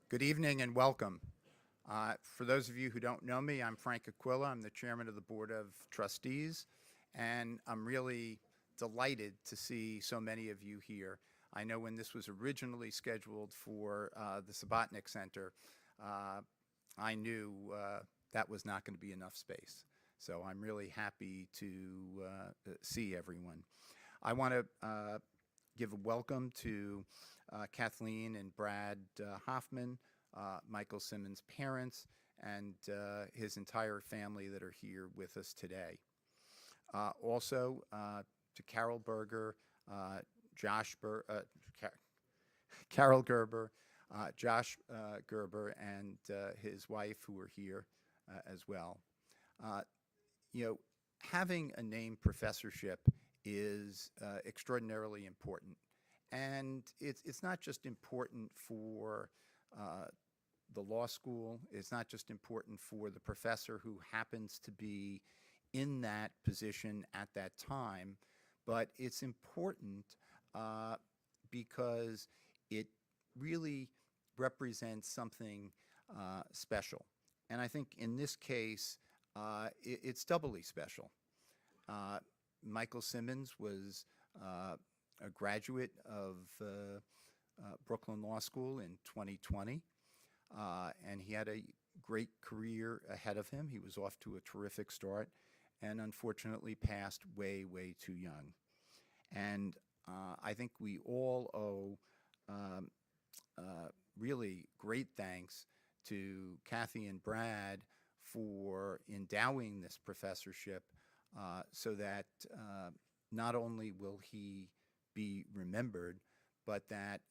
Good evening and welcome. For those of you who don't know me, I'm Frank Aquila. I'm the chairman of the Board of Trustees, and I'm really delighted to see so many of you here. I know when this was originally scheduled for the Subotnick Center, uh, I knew that was not going to be enough space. So I'm really happy to see everyone. I want to give a welcome to Kathleen and Brad Hoffman, Michael Simmons' parents, and his entire family that are here with us today. Also to Carol Berger, Carol Gerber, Josh Gerber, and his wife who are here as well. Uh, you know, having a named professorship is extraordinarily important. And it's not just important for the law school, it's not just important for the professor who happens to be in that position at that time, but it's important because it really represents something special. And I think in this case, it's doubly special. Uh, Michael Simmons was a graduate of Brooklyn Law School in 2020, and he had a great career ahead of him. He was off to a terrific start and unfortunately passed way, way too young. And I think we all owe um, really great thanks to Kathy and Brad for endowing this professorship so that not only will he be remembered, but that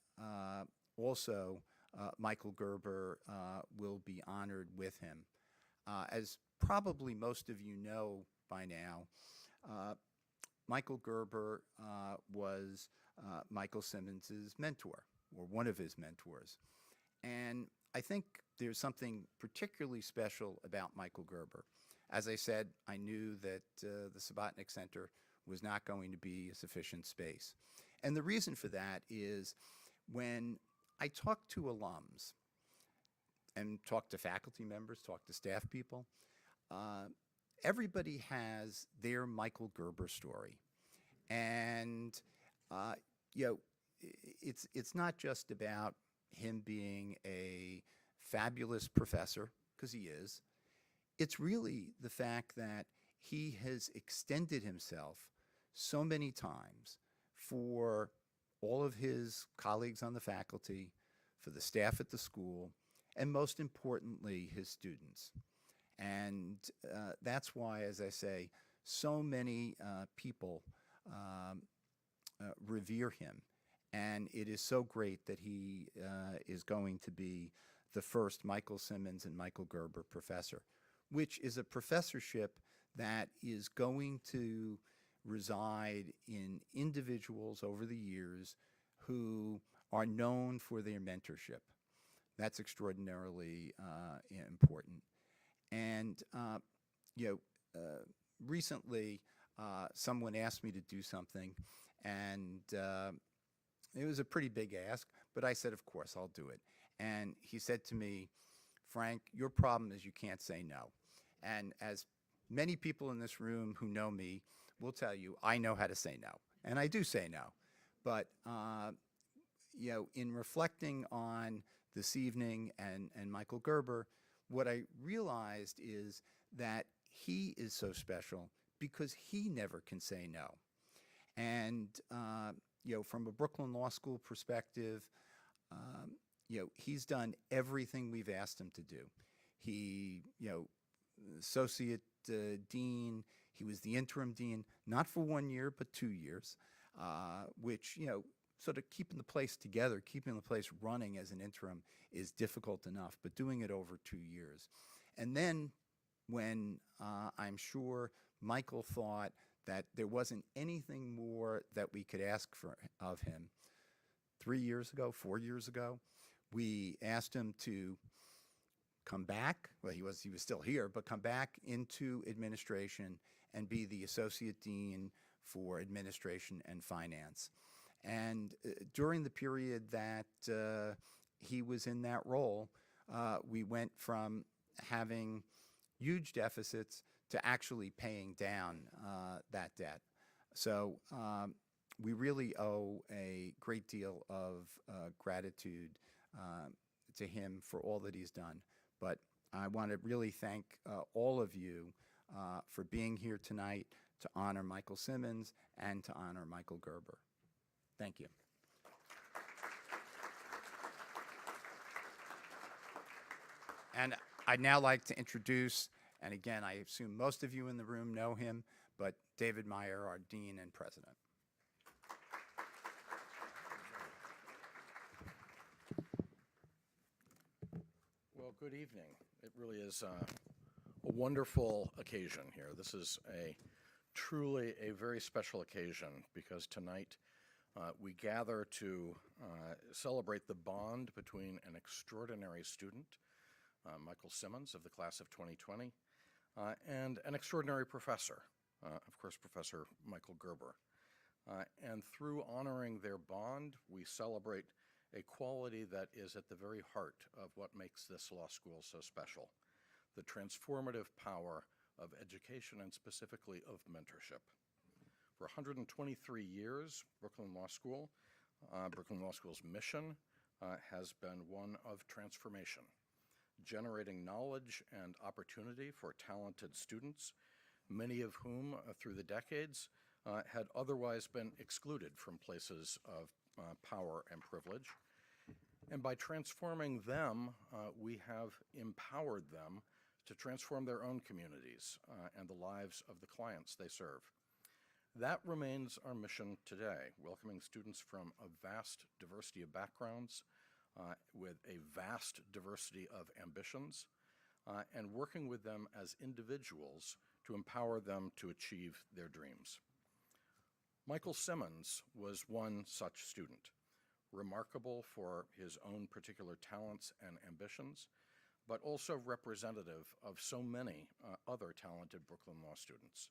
also Michael Gerber will be honored with him. As probably most of you know by now, Michael Gerber was Michael Simmons' mentor, or one of his mentors. And I think there's something particularly special about Michael Gerber. As I said, I knew that the Subotnick Center was not going to be a sufficient space. And the reason for that is when I talk to alums and talk to faculty members, talk to staff people, uh, everybody has their Michael Gerber story. And, uh, you know, it's not just about him being a fabulous professor, because he is. It's really the fact that he has extended himself so many times for all of his colleagues on the faculty, for the staff at the school, and most importantly, his students. And that's why, as I say, so many people revere him. And it is so great that he is going to be the first Michael Simmons and Michael Gerber professor, which is a professorship that is going to reside in individuals over the years who are known for their mentorship. That's extraordinarily important. And, you know, recently someone asked me to do something, and it was a pretty big ask, but I said, of course, I'll do it. And he said to me, Frank, your problem is you can't say no. And as many people in this room who know me will tell you, I know how to say no. And I do say no. But, you know, in reflecting on this evening and Michael Gerber, what I realized is that he is so special because he never can say no. And, you know, from a Brooklyn Law School perspective, you know, he's done everything we've asked him to do. He, you know, associate dean, he was the interim dean, not for 1 year, but 2 years, which, you know, sort of keeping the place together, keeping the place running as an interim is difficult enough, but doing it over 2 years. And then when I'm sure Michael thought that there wasn't anything more that we could ask of him, 3 years ago, 4 years ago, we asked him to come back. Well, he was still here, but come back into administration and be the associate dean for administration and finance. And during the period that he was in that role, we went from having huge deficits to actually paying down that debt. So we really owe a great deal of gratitude to him for all that he's done. But I want to really thank all of you for being here tonight to honor Michael Simmons and to honor Michael Gerber. Thank you. And I'd now like to introduce, and again, I assume most of you in the room know him, but David Meyer, our Dean and President. Well, good evening. It really is a wonderful occasion here. This is truly a very special occasion because tonight we gather to celebrate the bond between an extraordinary student, Michael Simmons of the class of 2020, and an extraordinary professor, of course, Professor Michael Gerber. And through honoring their bond, we celebrate a quality that is at the very heart of what makes this law school so special, the transformative power of education and specifically of mentorship. For 123 years, Brooklyn Law School's mission has been one of transformation, generating knowledge and opportunity for talented students, many of whom through the decades had otherwise been excluded from places of power and privilege. And by transforming them, we have empowered them to transform their own communities and the lives of the clients they serve. That remains our mission today, welcoming students from a vast diversity of backgrounds, with a vast diversity of ambitions, and working with them as individuals to empower them to achieve their dreams. Michael Simmons was one such student, remarkable for his own particular talents and ambitions, but also representative of so many other talented Brooklyn Law students.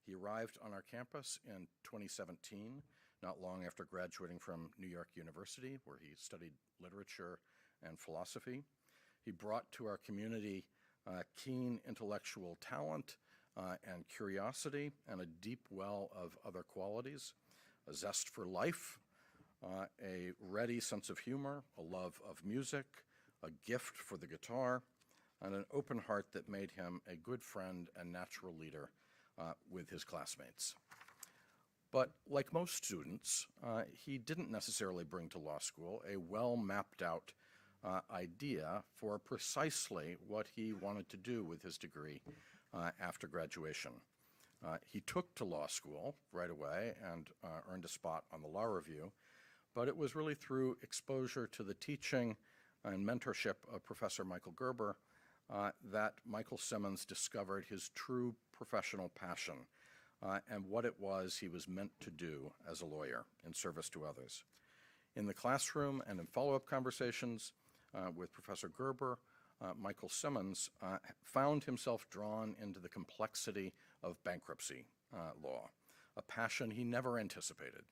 He arrived on our campus in 2017, not long after graduating from New York University, where he studied literature and philosophy. He brought to our community keen intellectual talent and curiosity and a deep well of other qualities, a zest for life, a ready sense of humor, a love of music, a gift for the guitar, and an open heart that made him a good friend and natural leader with his classmates. But like most students, he didn't necessarily bring to law school a well-mapped out idea for precisely what he wanted to do with his degree after graduation. He took to law school right away and earned a spot on the Law Review, but it was really through exposure to the teaching and mentorship of Professor Michael Gerber that Michael Simmons discovered his true professional passion and what it was he was meant to do as a lawyer in service to others. In the classroom and in follow-up conversations with Professor Gerber, Michael Simmons found himself drawn into the complexity of bankruptcy law, a passion he never anticipated,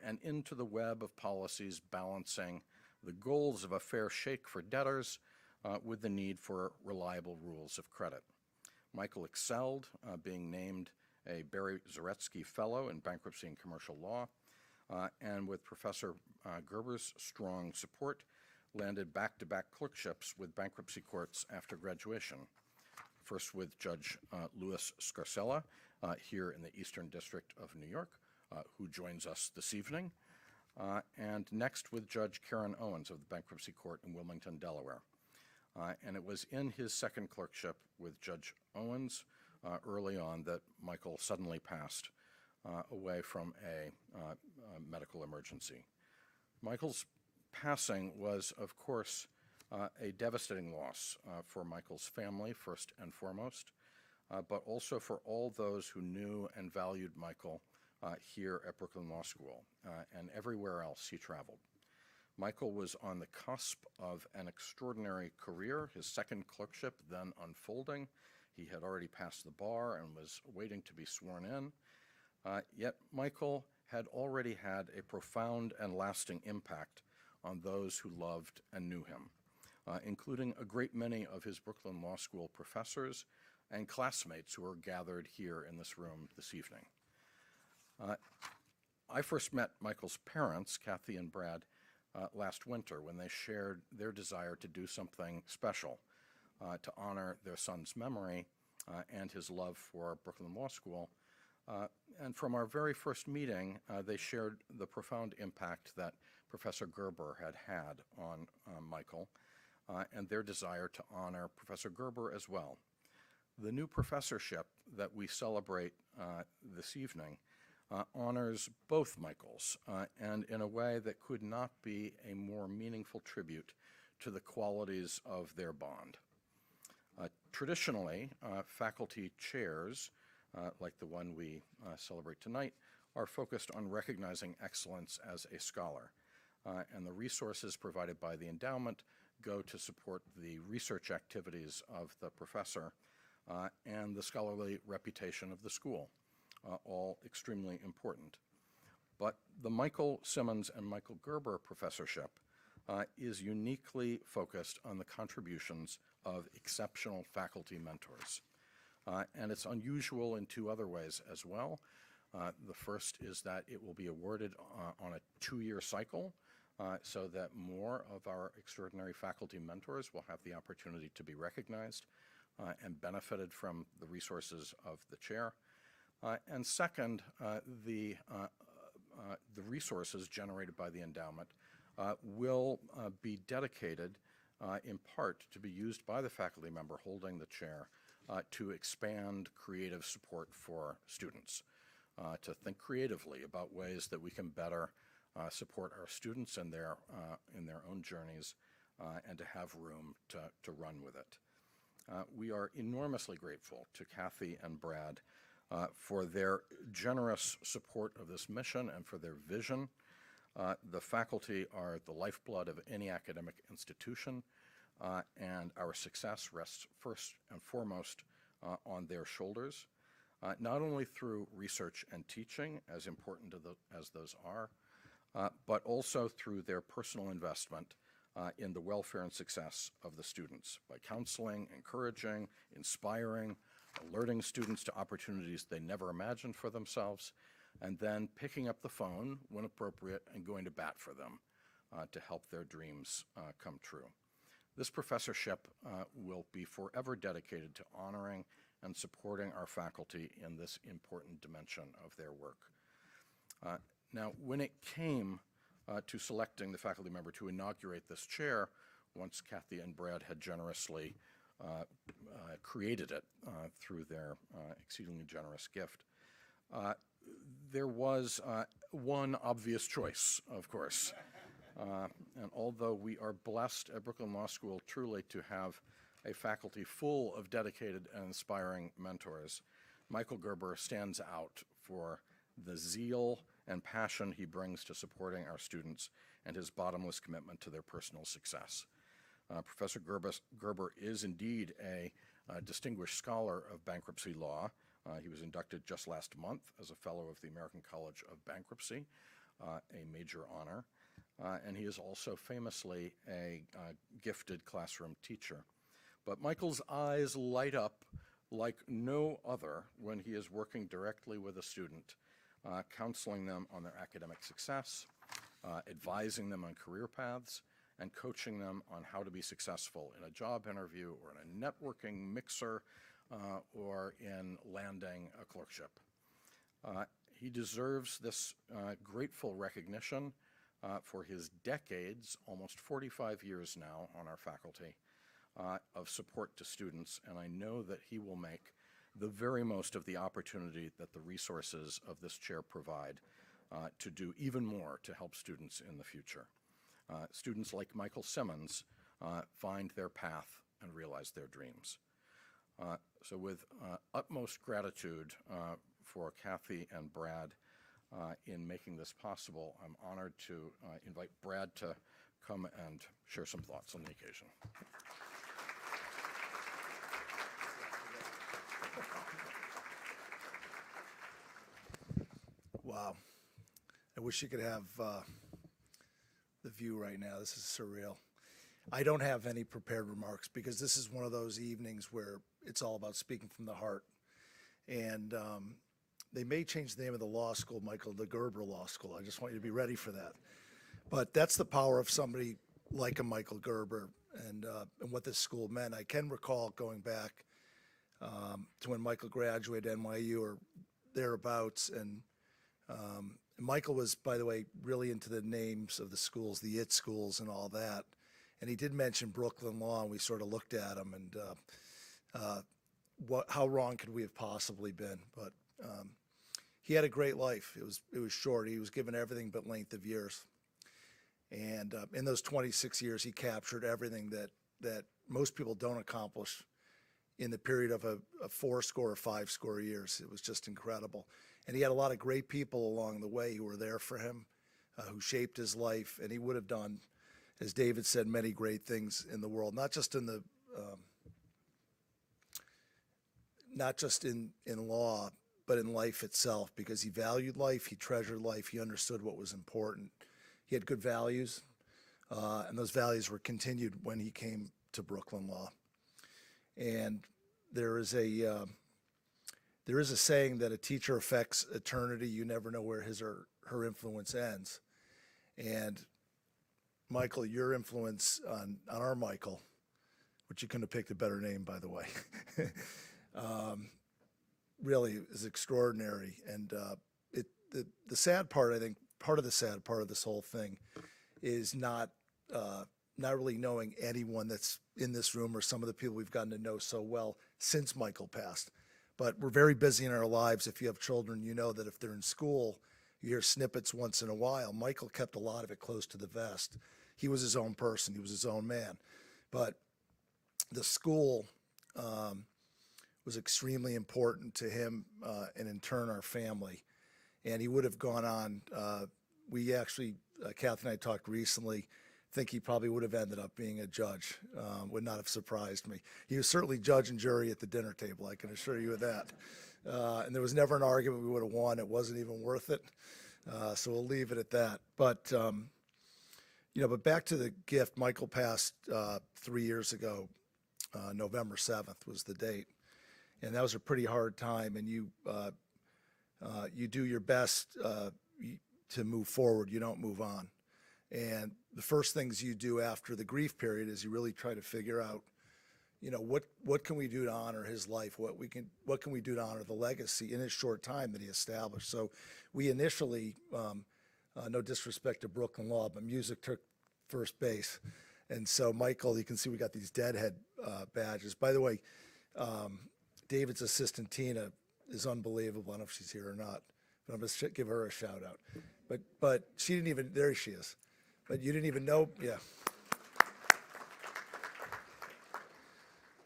and into the web of policies balancing the goals of a fair shake for debtors with the need for reliable rules of credit. Michael excelled, being named a Barry Zaretsky Fellow in Bankruptcy and Commercial Law, and with Professor Gerber's strong support, landed back-to-back clerkships with bankruptcy courts after graduation, first with Judge Louis Scarcella here in the Eastern District of New York, who joins us this evening, and next with Judge Karen Owens of the Bankruptcy Court in Wilmington, Delaware. And it was in his second clerkship with Judge Owens early on that Michael suddenly passed away from a medical emergency. Michael's passing was, of course, a devastating loss for Michael's family, first and foremost, but also for all those who knew and valued Michael here at Brooklyn Law School and everywhere else he traveled. Michael was on the cusp of an extraordinary career, his second clerkship then unfolding. He had already passed the bar and was waiting to be sworn in. Yet Michael had already had a profound and lasting impact on those who loved and knew him, including a great many of his Brooklyn Law School professors and classmates who are gathered here in this room this evening. I first met Michael's parents, Kathy and Brad, last winter when they shared their desire to do something special to honor their son's memory and his love for Brooklyn Law School. And from our very first meeting, they shared the profound impact that Professor Gerber had on Michael and their desire to honor Professor Gerber as well. The new professorship that we celebrate this evening honors both Michaels, and in a way that could not be a more meaningful tribute to the qualities of their bond. Traditionally, faculty chairs, like the one we celebrate tonight, are focused on recognizing excellence as a scholar, and the resources provided by the endowment go to support the research activities of the professor and the scholarly reputation of the school, all extremely important. But the Michael Simmons and Michael Gerber professorship is uniquely focused on the contributions of exceptional faculty mentors. And it's unusual in two other ways as well. The first is that it will be awarded on a two-year cycle, so that more of our extraordinary faculty mentors will have the opportunity to be recognized and benefited from the resources of the chair. And second, the resources generated by the endowment will be dedicated in part to be used by the faculty member holding the chair to expand creative support for students, to think creatively about ways that we can better support our students in their own journeys and to have room to run with it. We are enormously grateful to Kathy and Brad for their generous support of this mission and for their vision. The faculty are the lifeblood of any academic institution, and our success rests first and foremost on their shoulders, not only through research and teaching, as important as those are, but also through their personal investment in the welfare and success of the students by counseling, encouraging, inspiring, alerting students to opportunities they never imagined for themselves, and then picking up the phone when appropriate and going to bat for them to help their dreams come true. This professorship will be forever dedicated to honoring and supporting our faculty in this important dimension of their work. Now, when it came to selecting the faculty member to inaugurate this chair, once Kathy and Brad had generously created it through their exceedingly generous gift, there was one obvious choice, of course. And although we are blessed at Brooklyn Law School truly to have a faculty full of dedicated and inspiring mentors, Michael Gerber stands out for the zeal and passion he brings to supporting our students and his bottomless commitment to their personal success. Professor Gerber is indeed a distinguished scholar of bankruptcy law. He was inducted just last month as a fellow of the American College of Bankruptcy, a major honor. And he is also famously a gifted classroom teacher. But Michael's eyes light up like no other when he is working directly with a student, counseling them on their academic success, advising them on career paths, and coaching them on how to be successful in a job interview or in a networking mixer or in landing a clerkship. He deserves this grateful recognition for his decades, almost 45 years now on our faculty, of support to students, and I know that he will make the very most of the opportunity that the resources of this chair provide to do even more to help students in the future. Students like Michael Simmons find their path and realize their dreams. So with utmost gratitude for Kathy and Brad in making this possible, I'm honored to invite Brad to come and share some thoughts on the occasion. Wow. I wish you could have the view right now. This is surreal. I don't have any prepared remarks because this is one of those evenings where it's all about speaking from the heart. And they may change the name of the law school, Michael, the Gerber Law School. I just want you to be ready for that. But that's the power of somebody like a Michael Gerber and what this school meant. I can recall going back to when Michael graduated NYU or thereabouts. And Michael was, by the way, really into the names of the schools, the IT schools and all that. And he did mention Brooklyn Law, and we sort of looked at him and how wrong could we have possibly been? But he had a great life. It was short. He was given everything but length of years. And in those 26 years, he captured everything that most people don't accomplish in the period of a 4 score or 5 score years. It was just incredible. And he had a lot of great people along the way who were there for him, who shaped his life. And he would have done, as David said, many great things in the world, not just in the not just in law, but in life itself, because he valued life, he treasured life, he understood what was important. He had good values, and those values were continued when he came to Brooklyn Law. And there is a saying that a teacher affects eternity. You never know where his or her influence ends. And Michael, your influence on our Michael, which you couldn't have picked a better name, by the way, really is extraordinary. And the sad part, I think, part of the sad part of this whole thing is not really knowing anyone that's in this room or some of the people we've gotten to know so well since Michael passed. But we're very busy in our lives. If you have children, you know that if they're in school, you hear snippets once in a while. Michael kept a lot of it close to the vest. He was his own person. He was his own man. But the school was extremely important to him and in turn our family. And he would have gone on. We actually, Kathy and I talked recently, think he probably would have ended up being a judge. Would not have surprised me. He was certainly judge and jury at the dinner table, I can assure you of that. And there was never an argument we would have won. It wasn't even worth it. So we'll leave it at that. But, but back to the gift, Michael passed 3 years ago. November 7th was the date. And that was a pretty hard time. And you do your best to move forward. You don't move on. And the first things you do after the grief period is you really try to figure out, what can we do to honor his life? What can we do to honor the legacy in his short time that he established? So we initially, no disrespect to Brooklyn Law, but music took first base. And so Michael, you can see we got these deadhead badges. By the way, David's assistant Tina is unbelievable. I don't know if she's here or not, but I'm going to give her a shout out. But she didn't even, there she is. But you didn't even know, yeah.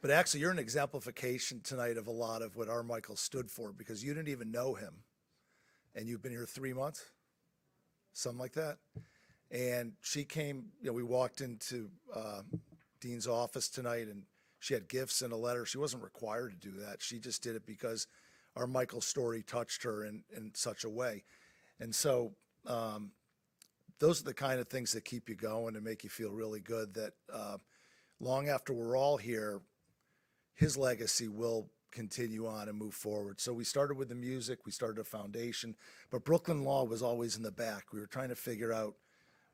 But actually, you're an exemplification tonight of a lot of what our Michael stood for, because you didn't even know him. And you've been here 3 months, something like that. And she came, we walked into Dean's office tonight, and she had gifts and a letter. She wasn't required to do that. She just did it because our Michael story touched her in such a way. And so those are the kind of things that keep you going and make you feel really good that long after we're all here, his legacy will continue on and move forward. So we started with the music, we started a foundation, but Brooklyn Law was always in the back. We were trying to figure out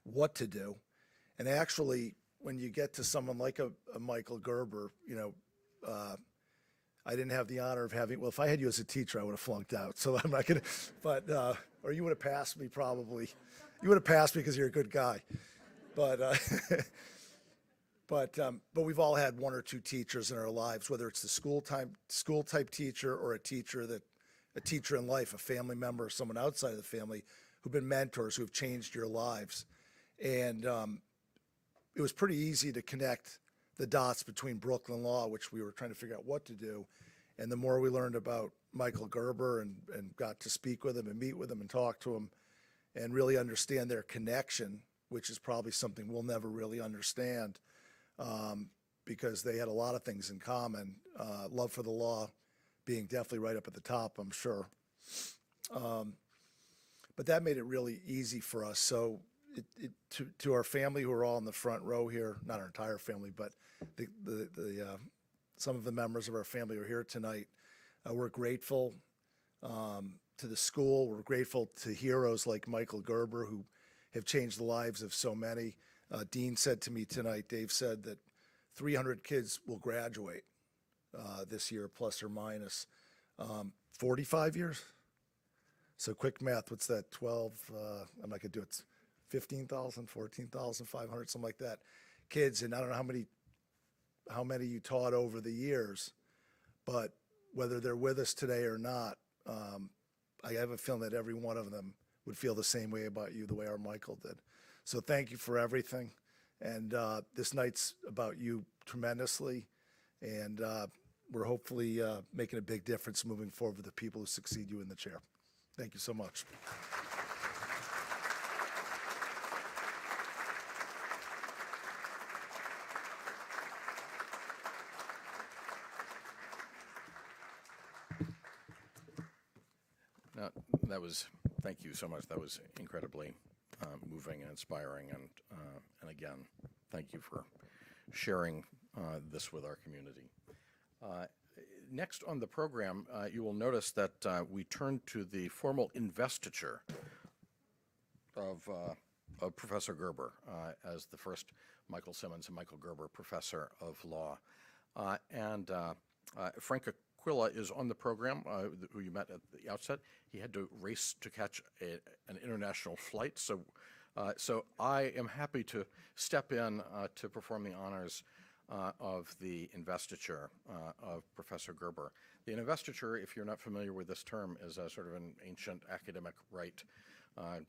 what to do. And actually, when you get to someone like a Michael Gerber, I didn't have the honor of having, well, if I had you as a teacher, I would have flunked out. So I'm not going to, but, or you would have passed me probably. You would have passed me because you're a good guy. But, but we've all had one or two teachers in our lives, whether it's the school type teacher or a teacher in life, a family member or someone outside of the family who've been mentors, who've changed your lives. And it was pretty easy to connect the dots between Brooklyn Law, which we were trying to figure out what to do. And the more we learned about Michael Gerber and got to speak with him and meet with him and talk to him and really understand their connection, which is probably something we'll never really understand because they had a lot of things in common. Love for the law being definitely right up at the top, I'm sure. But that made it really easy for us. So to our family who are all in the front row here, not our entire family, but some of the members of our family are here tonight. We're grateful to the school. We're grateful to heroes like Michael Gerber, who have changed the lives of so many. Dean said to me tonight, Dave said that 300 kids will graduate this year, plus or minus 45 years. So quick math, what's that, 12, I'm not gonna do it, 15,000, 14,500, something like that, kids, and I don't know how many you taught over the years, but whether they're with us today or not, I have a feeling that every one of them would feel the same way about you, the way our Michael did. So thank you for everything, and this night's about you tremendously, and we're hopefully making a big difference moving forward with the people who succeed you in the chair. Thank you so much. Now, thank you so much. That was incredibly moving and inspiring, and again, thank you for sharing this with our community. Next on the program, you will notice that we turn to the formal investiture of Professor Gerber as the first Michael Simmons and Michael Gerber Professor of Law. Frank Aquila is on the program, who you met at the outset. He had to race to catch an international flight, so I am happy to step in to perform the honors of the investiture of Professor Gerber. The investiture, if you're not familiar with this term, is a sort of an ancient academic rite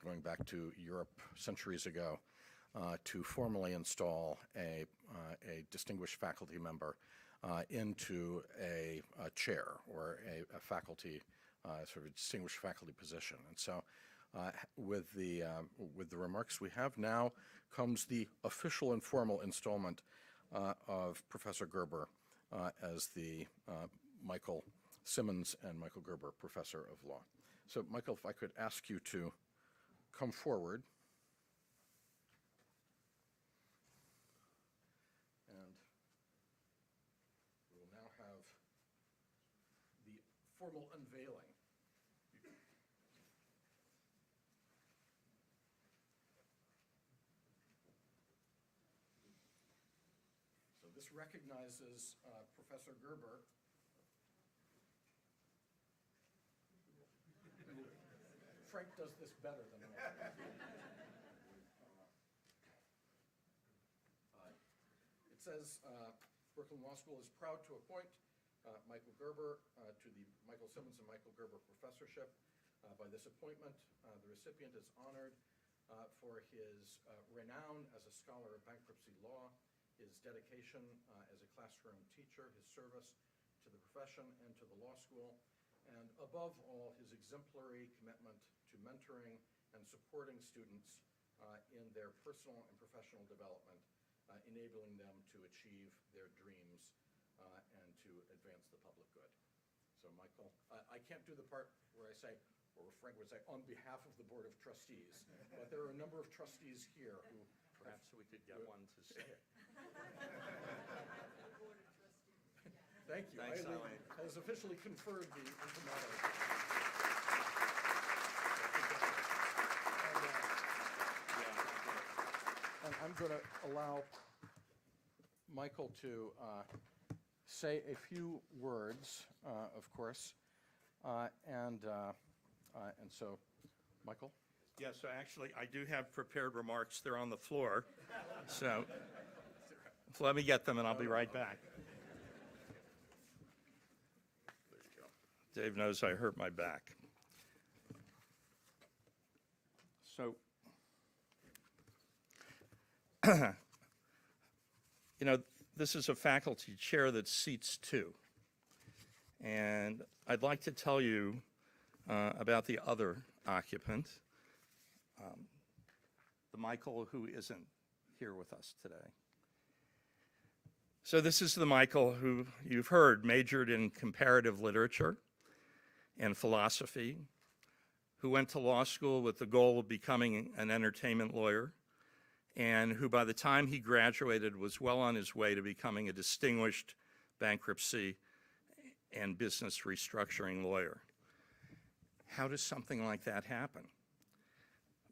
going back to Europe centuries ago to formally install a distinguished faculty member into a chair or a faculty, sort of distinguished faculty position. And so with the remarks we have now comes the official and formal installment of Professor Gerber as the Michael Simmons and Michael Gerber Professor of Law. So, Michael, if I could ask you to come forward. And we will now have the formal unveiling. This recognizes Professor Gerber. Frank does this better than me. It says Brooklyn Law School is proud to appoint Michael Gerber to the Michael Simmons and Michael Gerber Professorship. By this appointment, the recipient is honored for his renown as a scholar of bankruptcy law, his dedication as a classroom teacher, his service to the profession and to the law school, and above all, his exemplary commitment to mentoring and supporting students in their personal and professional development, enabling them to achieve their dreams and to advance the public good. So, Michael, I can't do the part where I say, or Frank would say, on behalf of the Board of Trustees, but there are a number of trustees here who perhaps we could get one to say it. Thank you. Thanks, Eileen. Has officially conferred the imprimatur. And I'm going to allow Michael to say a few words, of course, and so, Michael. Yeah, so actually, I do have prepared remarks. They're on the floor. So let me get them, and I'll be right back. There you go. Dave knows I hurt my back. So, this is a faculty chair that seats two. And I'd like to tell you about the other occupant, the Michael who isn't here with us today. So this is the Michael who you've heard majored in comparative literature and philosophy, who went to law school with the goal of becoming an entertainment lawyer, and who by the time he graduated was well on his way to becoming a distinguished bankruptcy and business restructuring lawyer. How does something like that happen?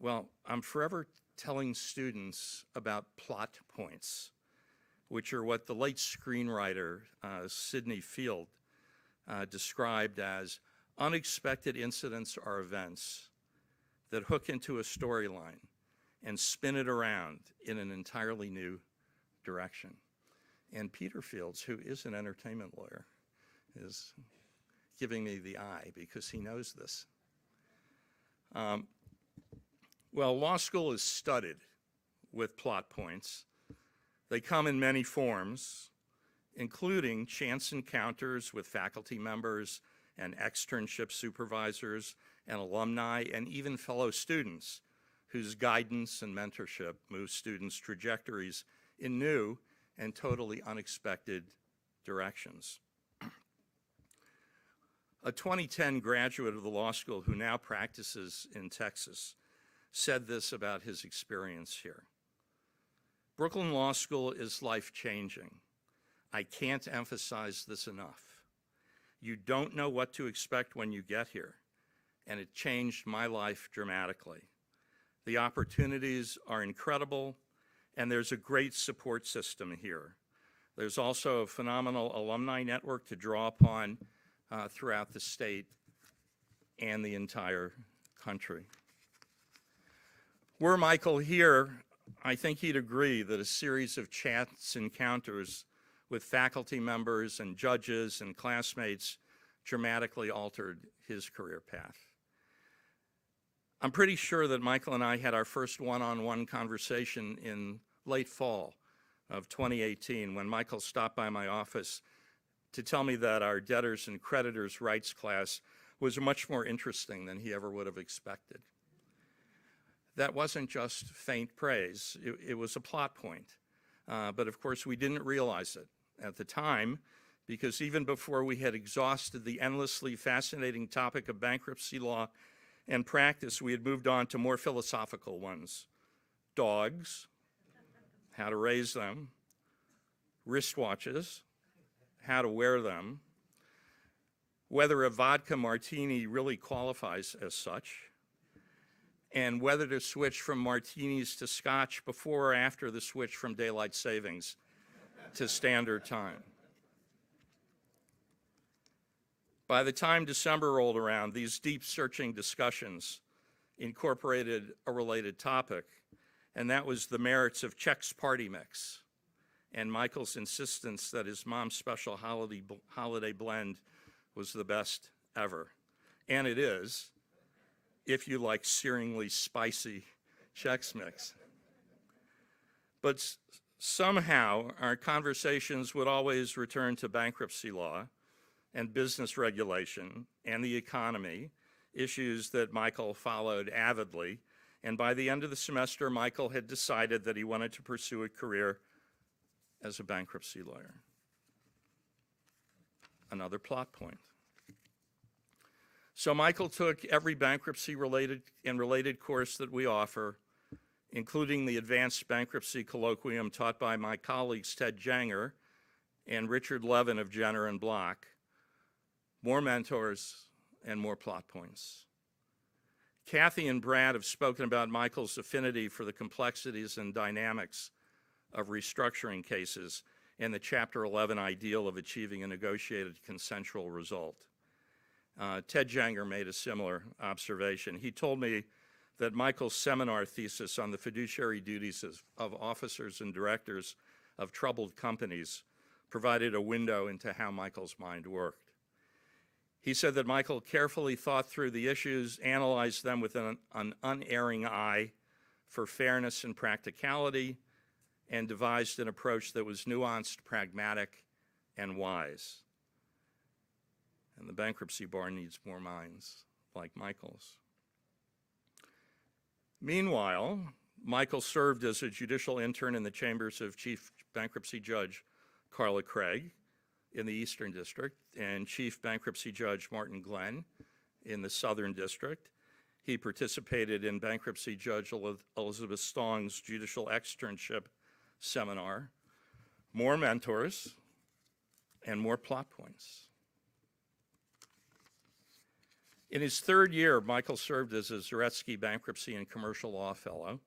Well, I'm forever telling students about plot points, which are what the late screenwriter Sidney Field described as unexpected incidents or events that hook into a storyline and spin it around in an entirely new direction. And Peter Fields, who is an entertainment lawyer, is giving me the eye because he knows this. Well, law school is studded with plot points. They come in many forms, including chance encounters with faculty members and externship supervisors and alumni and even fellow students whose guidance and mentorship move students' trajectories in new and totally unexpected directions. A 2010 graduate of the law school who now practices in Texas said this about his experience here. Brooklyn Law School is life-changing. I can't emphasize this enough. You don't know what to expect when you get here, and it changed my life dramatically. The opportunities are incredible, and there's a great support system here. There's also a phenomenal alumni network to draw upon throughout the state and the entire country. Were Michael here, I think he'd agree that a series of chance encounters with faculty members and judges and classmates dramatically altered his career path. I'm pretty sure that Michael and I had our first one-on-one conversation in late fall of 2018 when Michael stopped by my office to tell me that our debtors and creditors rights class was much more interesting than he ever would have expected. That wasn't just faint praise, it was a plot point. But of course we didn't realize it at the time, because even before we had exhausted the endlessly fascinating topic of bankruptcy law and practice, we had moved on to more philosophical ones. Dogs, how to raise them, wristwatches, how to wear them, whether a vodka martini really qualifies as such, and whether to switch from martinis to scotch before or after the switch from daylight savings to standard time. By the time December rolled around, these deep searching discussions incorporated a related topic, and that was the merits of Check's Party Mix and Michael's insistence that his mom's special holiday blend was the best ever. And it is, if you like searingly spicy Chex Mix. But somehow our conversations would always return to bankruptcy law and business regulation and the economy, issues that Michael followed avidly. And by the end of the semester, Michael had decided that he wanted to pursue a career as a bankruptcy lawyer. Another plot point. So Michael took every bankruptcy-related course that we offer, including the Advanced Bankruptcy Colloquium taught by my colleagues Ted Janger and Richard Levin of Jenner and Block. More mentors and more plot points. Kathy and Brad have spoken about Michael's affinity for the complexities and dynamics of restructuring cases and the Chapter 11 ideal of achieving a negotiated consensual result. Ted Janger made a similar observation. He told me that Michael's seminar thesis on the fiduciary duties of officers and directors of troubled companies provided a window into how Michael's mind worked. He said that Michael carefully thought through the issues, analyzed them with an unerring eye for fairness and practicality, and devised an approach that was nuanced, pragmatic, and wise. And the bankruptcy bar needs more minds like Michael's. Meanwhile, Michael served as a judicial intern in the chambers of Chief Bankruptcy Judge Carla Craig in the Eastern District and Chief Bankruptcy Judge Martin Glenn in the Southern District. he participated in bankruptcy judge Elizabeth Stong's judicial externship seminar, more mentors, and more plot points. In his third year, Michael served as a Zaretsky Bankruptcy and Commercial Law Fellow,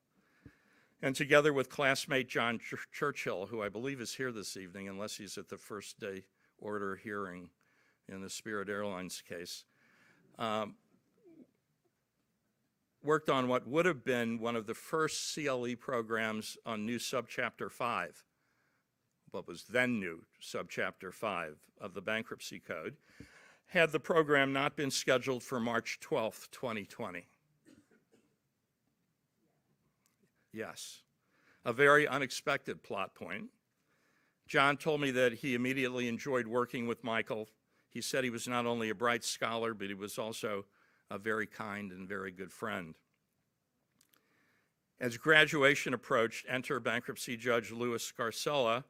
and together with classmate John Churchill, who I believe is here this evening, unless he's at the first day order hearing in the Spirit Airlines case, worked on what would have been one of the first CLE programs on new Subchapter 5, what was then new Subchapter 5 of the Bankruptcy Code, had the program not been scheduled for March 12th, 2020. Yes, a very unexpected plot point. John told me that he immediately enjoyed working with Michael. He said he was not only a bright scholar, but he was also a very kind and very good friend. As graduation approached, enter bankruptcy judge Louis Scarcella,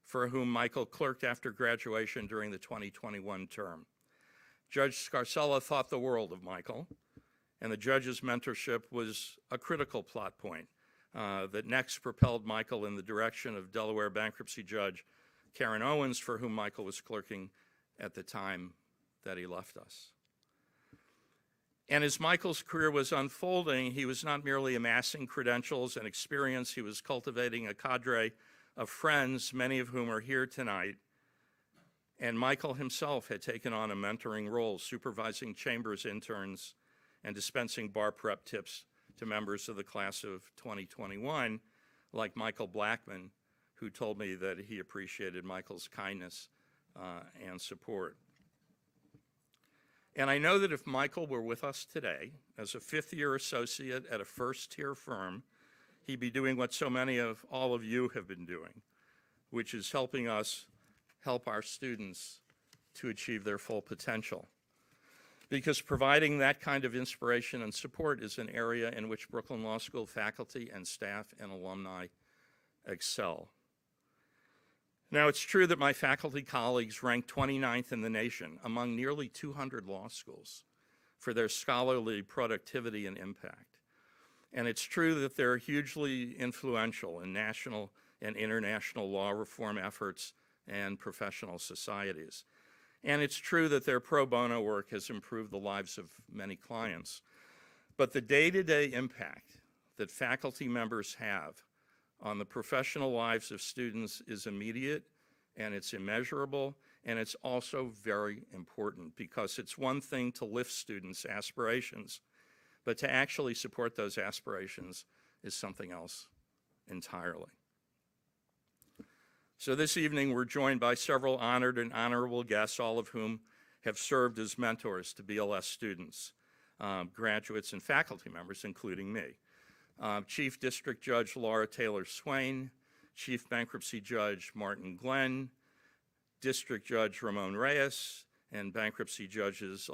for whom Michael clerked after graduation during the 2021 term. Judge Scarcella thought the world of Michael, and the judge's mentorship was a critical plot point that next propelled Michael in the direction of Delaware bankruptcy judge Karen Owens, for whom Michael was clerking at the time that he left us. And as Michael's career was unfolding, he was not merely amassing credentials and experience, he was cultivating a cadre of friends, many of whom are here tonight. And Michael himself had taken on a mentoring role, supervising chambers interns and dispensing bar prep tips to members of the class of 2021, like Michael Blackman, who told me that he appreciated Michael's kindness and support. And I know that if Michael were with us today as a fifth-year associate at a first-tier firm, he'd be doing what so many of all of you have been doing, which is helping us help our students to achieve their full potential. Because providing that kind of inspiration and support is an area in which Brooklyn Law School faculty and staff and alumni excel. Now, it's true that my faculty colleagues rank 29th in the nation among nearly 200 law schools for their scholarly productivity and impact. And it's true that they're hugely influential in national and international law reform efforts and professional societies. And it's true that their pro bono work has improved the lives of many clients. But the day-to-day impact that faculty members have on the professional lives of students is immediate, and it's immeasurable, and it's also very important, because it's one thing to lift students' aspirations, but to actually support those aspirations is something else entirely. So this evening, we're joined by several honored and honorable guests, all of whom have served as mentors to BLS students, graduates, and faculty members, including me. Chief District Judge Laura Taylor Swain, Chief Bankruptcy Judge Martin Glenn, District Judge Ramon Reyes, and Bankruptcy Judges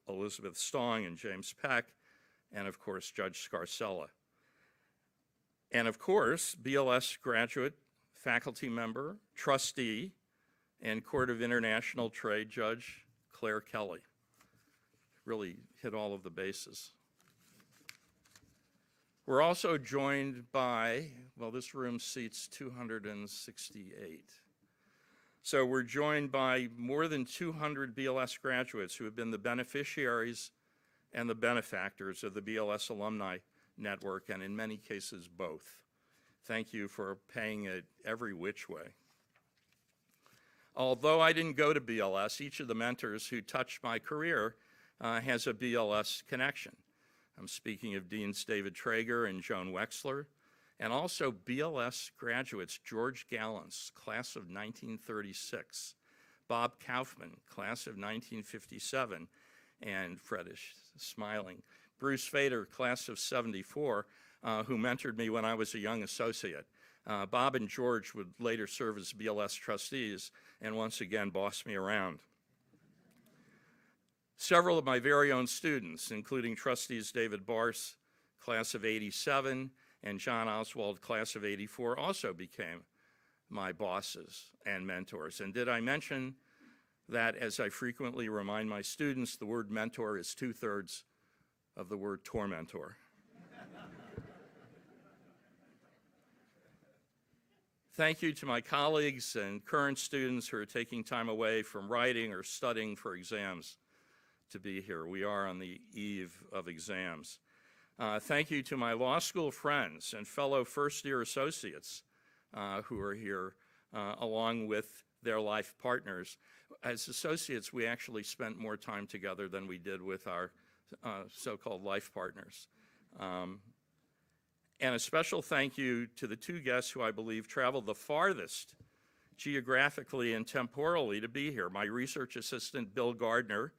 Elizabeth Stong and James Peck, and of course, Judge Scarcella. And of course, BLS graduate, faculty member, trustee, and Court of International Trade Judge Claire Kelly. Really hit all of the bases. We're also joined by, well, this room seats 268. So we're joined by more than 200 BLS graduates who have been the beneficiaries and the benefactors of the BLS Alumni Network, and in many cases, both. Thank you for paying it every which way. Although I didn't go to BLS, each of the mentors who touched my career has a BLS connection. I'm speaking of Deans David Traeger and Joan Wexler, and also BLS graduates George Gallants, class of 1936, Bob Kaufman, class of 1957, and Fred is smiling, Bruce Fader, class of 74, who mentored me when I was a young associate. Bob and George would later serve as BLS trustees and once again boss me around. Several of my very own students, including trustees David Barse, class of 87, and John Oswald, class of 84, also became my bosses and mentors. And did I mention that, as I frequently remind my students, the word mentor is 2/3 of the word tormentor. Thank you to my colleagues and current students who are taking time away from writing or studying for exams to be here. We are on the eve of exams. Thank you to my law school friends and fellow first-year associates who are here, along with their life partners. As associates, we actually spent more time together than we did with our so-called life partners. And a special thank you to the two guests who I believe traveled the farthest geographically and temporally to be here. My research assistant, Bill Gardner,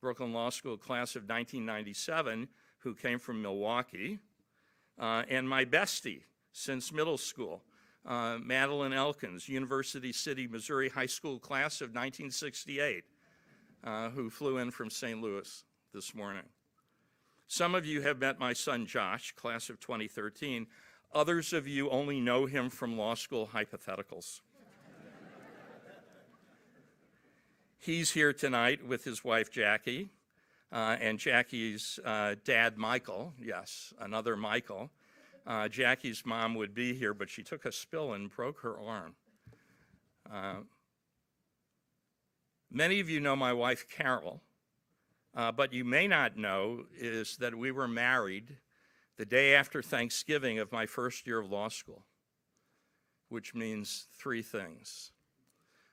Brooklyn Law School class of 1997, who came from Milwaukee, and my bestie since middle school, Madeline Elkins, University City, Missouri High School class of 1968, who flew in from St. Louis this morning. Some of you have met my son Josh, class of 2013. Others of you only know him from law school hypotheticals. He's here tonight with his wife Jackie, and Jackie's dad Michael, yes, another Michael. Jackie's mom would be here, but she took a spill and broke her arm. Many of you know my wife Carol. But you may not know is that we were married the day after Thanksgiving of my first year of law school, which means three things.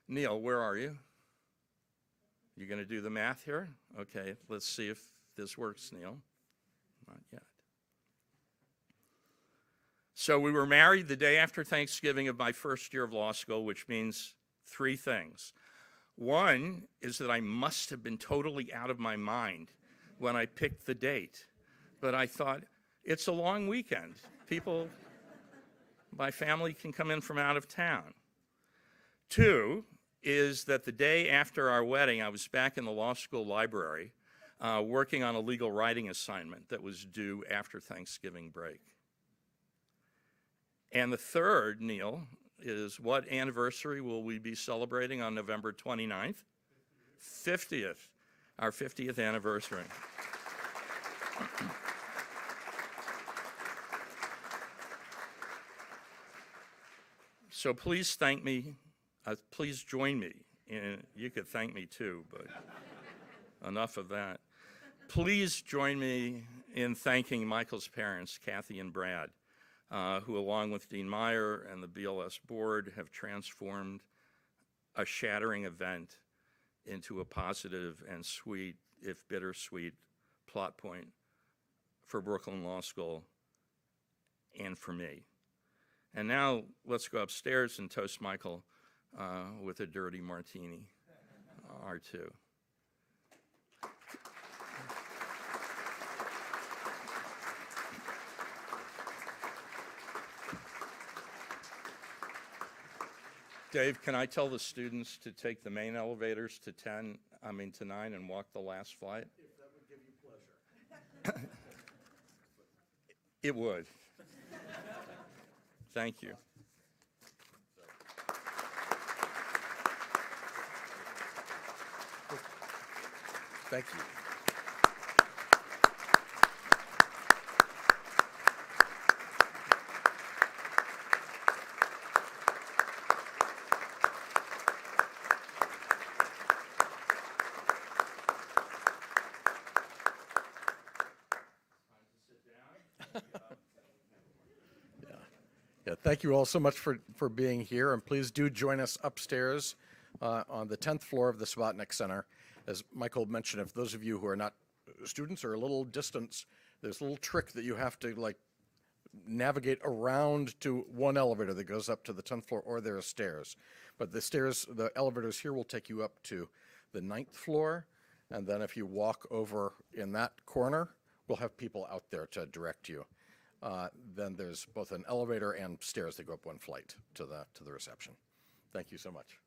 Neil, where are you? You going to do the math here? Okay, let's see if this works, Neil. Not yet. So we were married the day after Thanksgiving of my first year of law school, which means three things. One is that I must have been totally out of my mind when I picked the date. But I thought, it's a long weekend. People, my family can come in from out of town. Two is that the day after our wedding, I was back in the law school library working on a legal writing assignment that was due after Thanksgiving break. And the third, Neil, is what anniversary will we be celebrating on November 29th? 50th, our 50th anniversary. So please thank me, please join me, and you could thank me too, but enough of that. Please join me in thanking Michael's parents, Kathy and Brad, who along with Dean Meyer and the BLS board have transformed a shattering event into a positive and sweet, if bittersweet, plot point for Brooklyn Law School and for me. And now let's go upstairs and toast Michael with a dirty martini or two. Dave, can I tell the students to take the main elevators to 9 and walk the last flight? If that would give you pleasure. It would. Thank you. Thank you. Yeah, thank you all so much for being here, and please do join us upstairs on the 10th floor of the Subotnick Center. As Michael mentioned, if those of you who are not students or a little distance, there's a little trick that you have to navigate around to one elevator that goes up to the 10th floor, or there are stairs. But the elevators here will take you up to the 9th floor, and then if you walk over in that corner, we'll have people out there to direct you. Then there's both an elevator and stairs that go up one flight to the reception. Thank you so much.